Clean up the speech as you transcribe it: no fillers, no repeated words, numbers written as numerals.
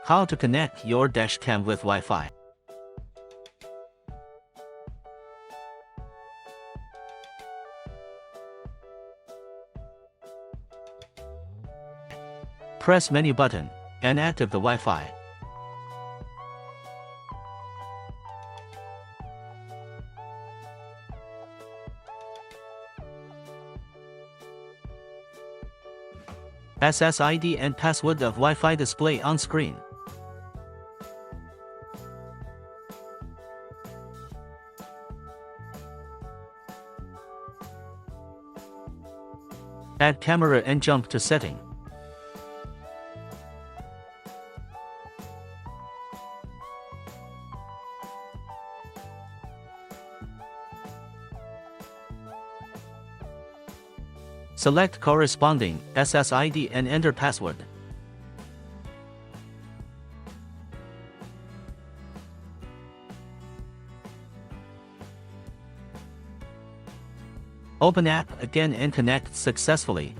How to connect your dashcam with Wi-Fi. Press menu button and activate the Wi-Fi. SSID and password of Wi-Fi display on screen. Add camera and jump to setting. Select corresponding SSID and enter password. Open app again and connect successfully.